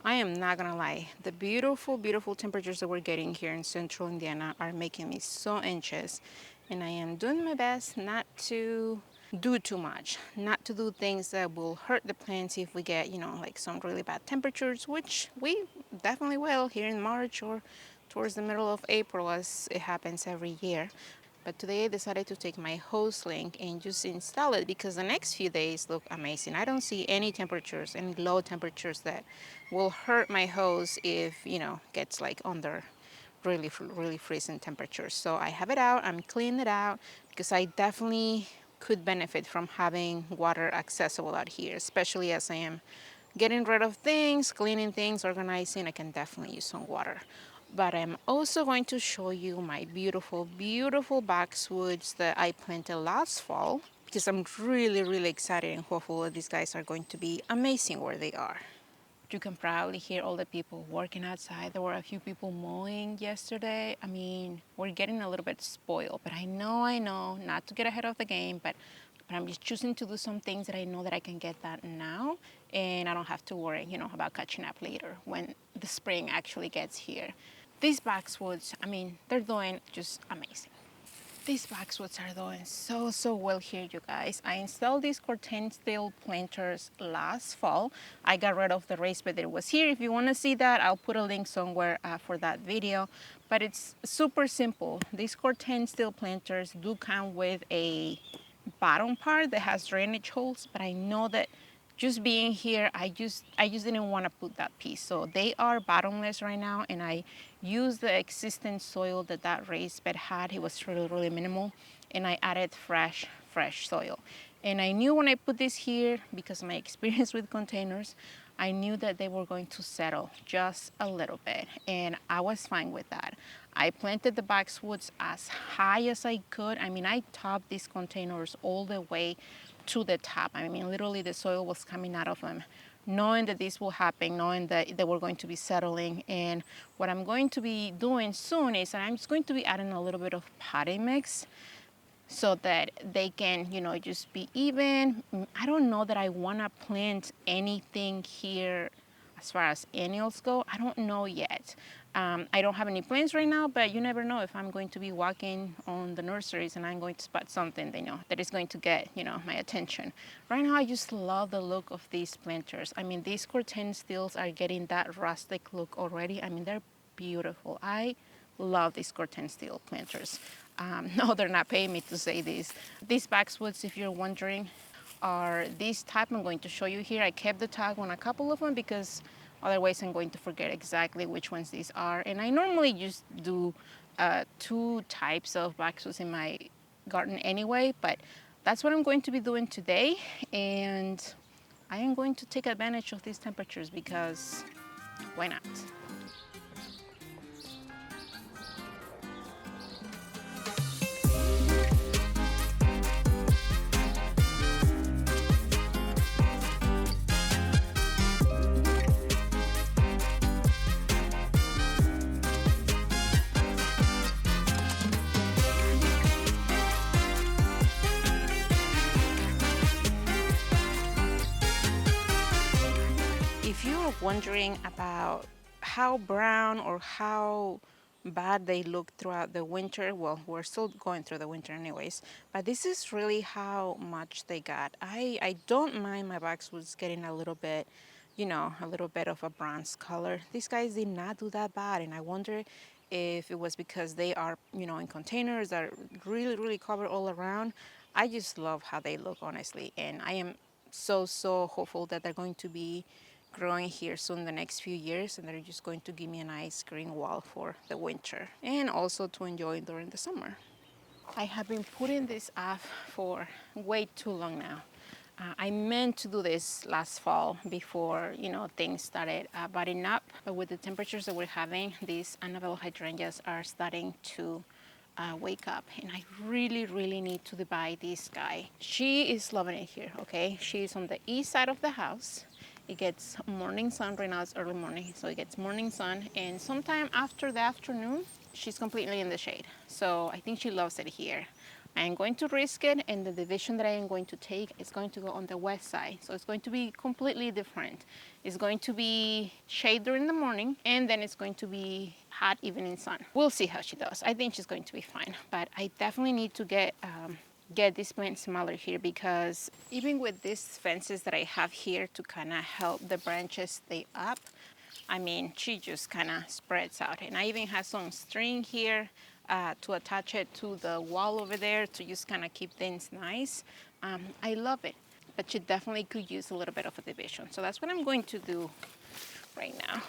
I am not gonna lie, the beautiful, beautiful temperatures that we're getting here in central Indiana are making me so anxious. And I am doing my best not to do too much, not to do things that will hurt the plants if we get, like some really bad temperatures, which we definitely will here in March or towards the middle of April, as it happens every year. But today I decided to take my hose link and just install it because the next few days look amazing. I don't see any temperatures, any low temperatures that will hurt my hose if, gets like under really, really freezing temperatures. So I have it out, I'm cleaning it out because I definitely could benefit from having water accessible out here, especially as I am getting rid of things, cleaning things, organizing. I can definitely use some water. But I'm also going to show you my beautiful, beautiful boxwoods that I planted last fall because I'm really, really excited and hopeful that these guys are going to be amazing where they are. You can probably hear all the people working outside. There were a few people mowing yesterday. I mean, we're getting a little bit spoiled, but I know, not to get ahead of the game, but I'm just choosing to do some things that I know that I can get that now, and I don't have to worry, about catching up later when the spring actually gets here. These boxwoods, I mean, they're doing just amazing. These boxwoods are doing so well here, you guys. I installed these corten steel planters last fall. I got rid of the raised bed that was here. If you want to see that, I'll put a link somewhere for that video. But it's super simple. These corten steel planters do come with a bottom part that has drainage holes, but I know that just being here, I just didn't want to put that piece. So they are bottomless right now, and I used the existing soil that raised bed had. It was really, really minimal, and I added fresh soil. And I knew when I put this here, because of my experience with containers, I knew that they were going to settle just a little bit, and I was fine with that. I planted the boxwoods as high as I could. I mean, I topped these containers all the way to the top. I mean, literally the soil was coming out of them, knowing that this will happen, knowing that they were going to be settling. And what I'm going to be doing soon is that I'm just going to be adding a little bit of potting mix so that they can, just be even. I don't know that I want to plant anything here as far as annuals go. I don't know yet. I don't have any plans right now, but you never know if I'm going to be walking on the nurseries and I'm going to spot something, that is going to get, my attention. Right now, I just love the look of these planters. I mean, these corten steels are getting that rustic look already. I mean, they're beautiful. I love these corten steel planters. No, they're not paying me to say this. These boxwoods, if you're wondering, are this type I'm going to show you here. I kept the tag on a couple of them because otherwise I'm going to forget exactly which ones these are. And I normally just do 2 types of boxwoods in my garden anyway, but that's what I'm going to be doing today. And I am going to take advantage of these temperatures because why not? If you're wondering about how brown or how bad they look throughout the winter, well, we're still going through the winter anyways, but this is really how much they got. I don't mind my boxwoods getting a little bit, a little bit of a bronze color. These guys did not do that bad, and I wonder if it was because they are, in containers that are really, really covered all around. I just love how they look, honestly, and I am so hopeful that they're going to be growing here soon the next few years, and they're just going to give me a nice green wall for the winter and also to enjoy during the summer. I have been putting this off for way too long now. I meant to do this last fall before things started butting up, but with the temperatures that we're having, these ANABELLE hydrangeas are starting to wake up, and I really need to buy this guy. She is loving it here. Okay, she's on the east side of the house. It gets morning sun. Right now it's early morning, so it gets morning sun, and sometime after the afternoon she's completely in the shade. So I think she loves it here. I am going to risk it, and the division that I am going to take is going to go on the west side. So it's going to be completely different. It's going to be shade during the morning, and then it's going to be hot evening sun. We'll see how she does. I think she's going to be fine, but I definitely need to get this plant smaller here, because even with these fences that I have here to kind of help the branches stay up, I mean, she just kind of spreads out. And I even have some string here to attach it to the wall over there to just kind of keep things nice. I love it, but she definitely could use a little bit of a division. So that's what I'm going to do right now.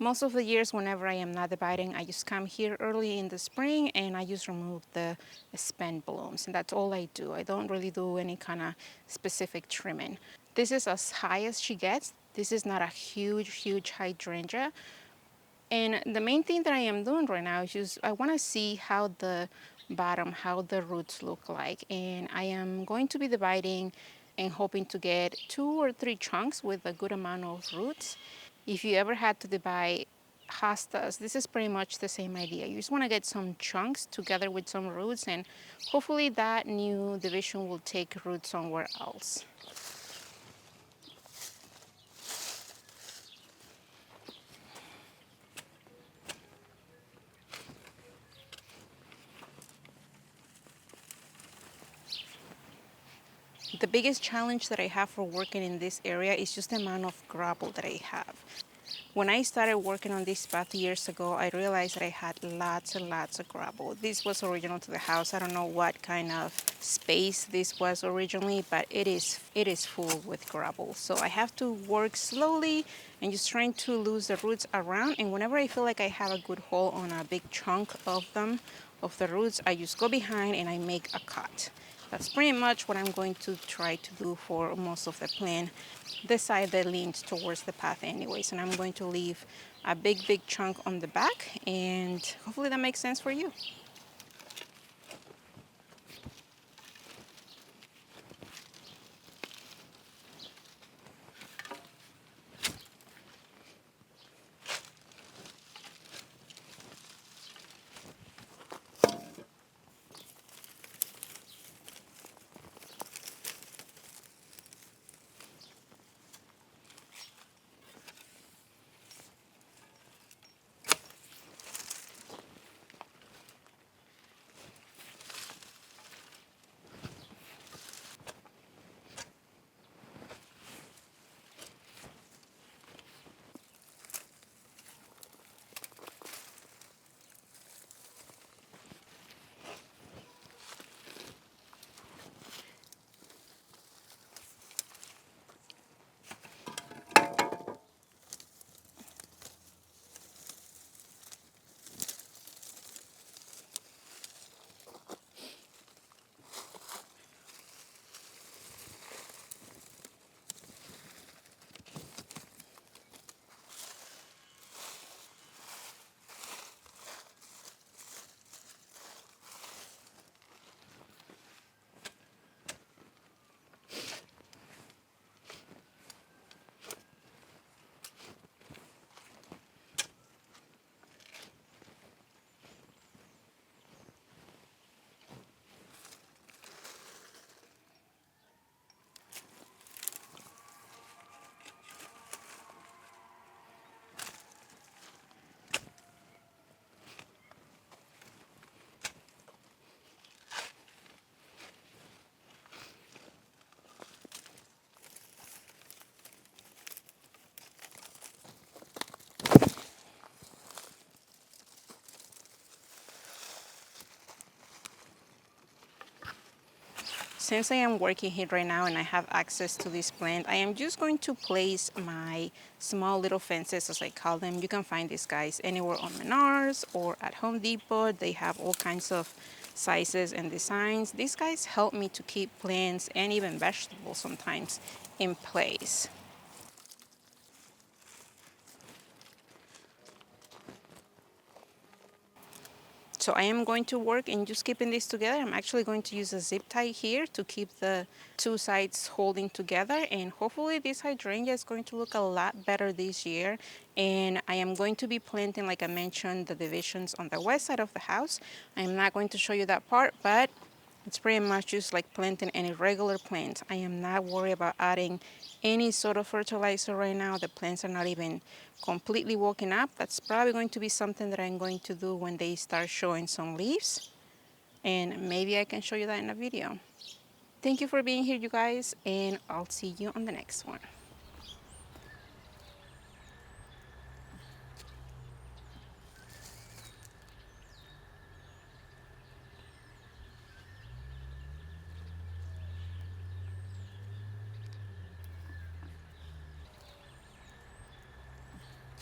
Most of the years, whenever I am not dividing, I just come here early in the spring and I just remove the spent blooms. And that's all I do. I don't really do any kind of specific trimming. This is as high as she gets. This is not a huge hydrangea. And the main thing that I am doing right now is just I want to see how the bottom, how the roots look like. And I am going to be dividing and hoping to get 2 or 3 chunks with a good amount of roots. If you ever had to divide hostas, this is pretty much the same idea. You just want to get some chunks together with some roots, and hopefully that new division will take root somewhere else. The biggest challenge that I have for working in this area is just the amount of gravel that I have. When I started working on this path years ago, I realized that I had lots and lots of gravel. This was original to the house. I don't know what kind of space this was originally, but it is full with gravel. So I have to work slowly and just trying to lose the roots around. And whenever I feel like I have a good hole on a big chunk of them, of the roots, I just go behind and I make a cut. That's pretty much what I'm going to try to do for most of the plant. This side that leans towards the path anyways, and I'm going to leave a big chunk on the back, and hopefully that makes sense for you. Since I am working here right now and I have access to this plant, I am just going to place my small little fences, as I call them. You can find these guys anywhere on Menards or at Home Depot. They have all kinds of sizes and designs. These guys help me to keep plants and even vegetables sometimes in place. So I am going to work in just keeping this together. I'm actually going to use a zip tie here to keep the two sides holding together, and hopefully this hydrangea is going to look a lot better this year. And I am going to be planting, like I mentioned, the divisions on the west side of the house. I'm not going to show you that part, but it's pretty much just like planting any regular plant. I am not worried about adding any sort of fertilizer right now. The plants are not even completely woken up. That's probably going to be something that I'm going to do when they start showing some leaves. And maybe I can show you that in a video. Thank you for being here, you guys, and I'll see you on the next one.